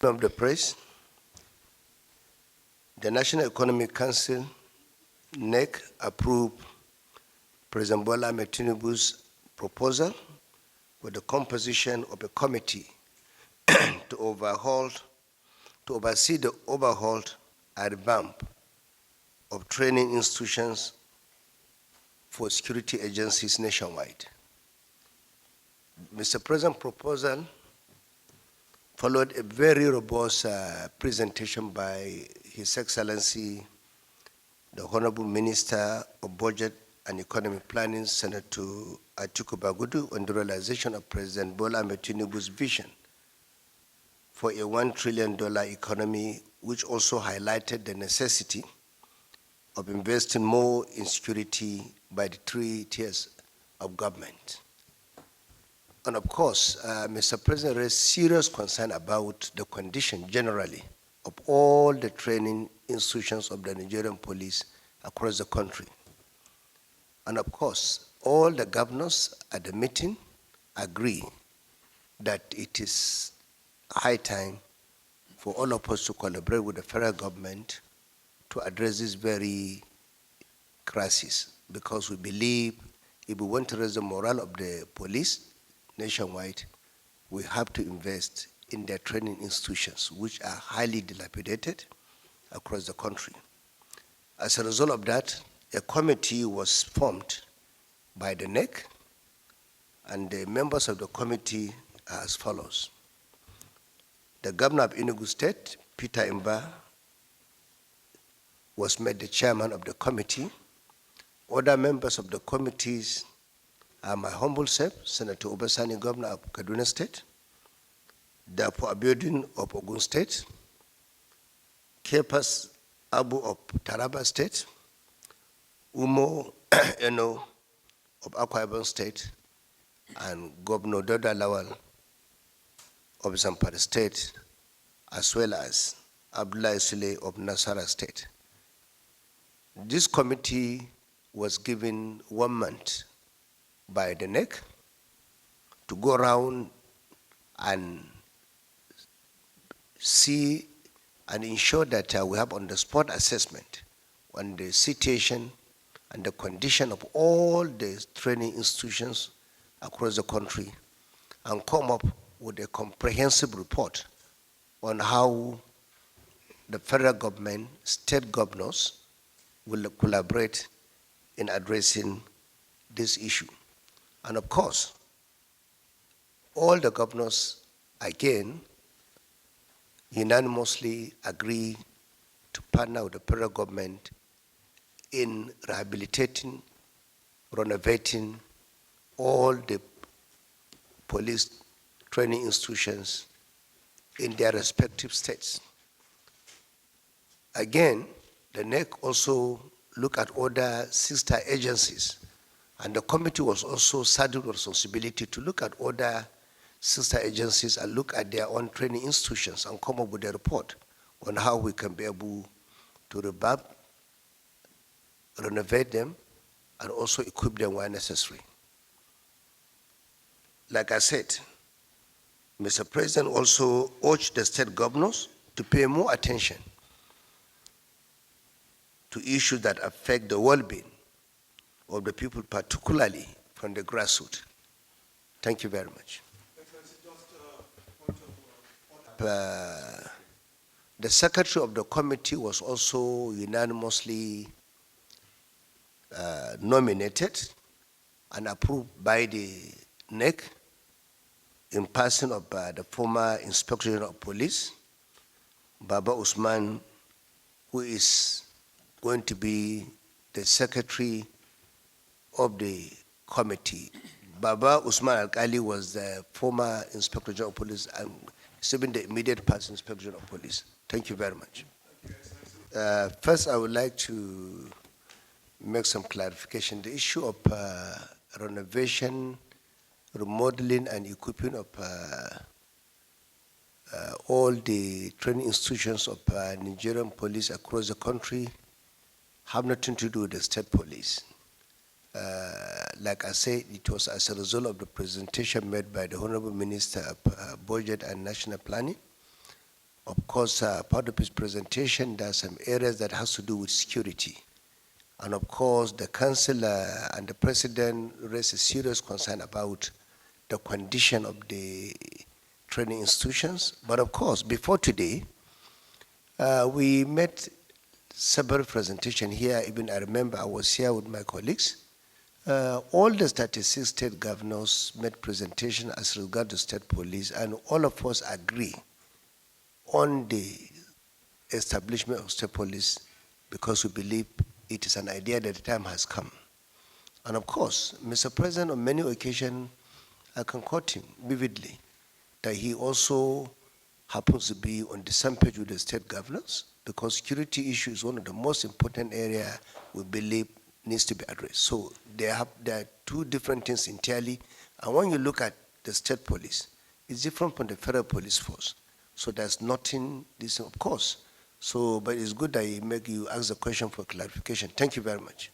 Of the press, the National Economic Council, NEC, approved President Bola Ahmed Tinubu's proposal for the composition of a committee to oversee the overhaul and revamp of training institutions for security agencies nationwide. Mr. President's proposal followed a very robust presentation by His Excellency, the Honorable Minister of Budget and Economic Planning, Senator Atiku Bagudu, on the realization of President Bola Ahmed Tinubu's vision for a $1 trillion economy, which also highlighted the necessity of investing more in security by the 3 tiers of government. And of course, Mr. President raised serious concern about the condition generally of all the training institutions of the Nigerian police across the country. And of course, all the governors at the meeting agree that it is high time for all of us to collaborate with the federal government to address this very crisis, because we believe if we want to raise the morale of the police nationwide, we have to invest in their training institutions, which are highly dilapidated across the country. As a result of that, a committee was formed by the NEC, and the members of the committee are as follows. The governor of Enugu State, Peter Mgbeke, was made the chairman of the committee. Other members of the committees are my humble self, Senator Obasani, Governor of Kaduna State, Dapo Abiodun of Ogun State, Kepas Abu of Taraba State, Umo Eno of Akwa Ibom State, and Governor Doda Lawal of Zamfara State, as well as Abdullah Sule of Nasara State. This committee was given 1 month by the NEC to go around and see and ensure that we have on-the-spot assessment on the situation and the condition of all the training institutions across the country, and come up with a comprehensive report on how the federal government, state governors will collaborate in addressing this issue. And of course, all the governors, again, unanimously agree to partner with the federal government in rehabilitating, renovating all the police training institutions in their respective states. Again, the NEC also looked at other sister agencies, and the committee was also saddled with responsibility to look at other sister agencies and look at their own training institutions and come up with a report on how we can be able to revamp, renovate them, and also equip them where necessary. Like I said, Mr. President also urged the state governors to pay more attention to issues that affect the well-being of the people, particularly from the grassroots. Thank you very much. The secretary of the committee was also unanimously nominated and approved by the NEC in person of the former Inspector General of Police, Baba Usman, who is going to be the secretary of the committee. Baba Usman Al-Kali was the former Inspector General of Police and serving the immediate past Inspector General of Police. Thank you very much. First, I would like to make some clarification. The issue of renovation, remodeling, and equipping of all the training institutions of Nigerian police across the country have nothing to do with the state police. Like I said, it was as a result of the presentation made by the Honorable Minister of Budget and National Planning Of course, part of his presentation, there are some areas that has to do with security. And of course, the council and the president raised a serious concern about the condition of the training institutions. But of course, before today, we met several presentations here. Even I remember I was here with my colleagues. All the 36 state governors made presentation as regards the state police, and all of us agree on the establishment of state police because we believe it is an idea that the time has come. And of course, Mr. President, on many occasions, I can quote him vividly, that he also happens to be on the same page with the state governors, because security issue is one of the most important areas we believe needs to be addressed. So there are two different things entirely, and when you look at the state police, it's different from the federal police force. So there's nothing, this of course. So, but it's good that you ask the question for clarification. Thank you very much.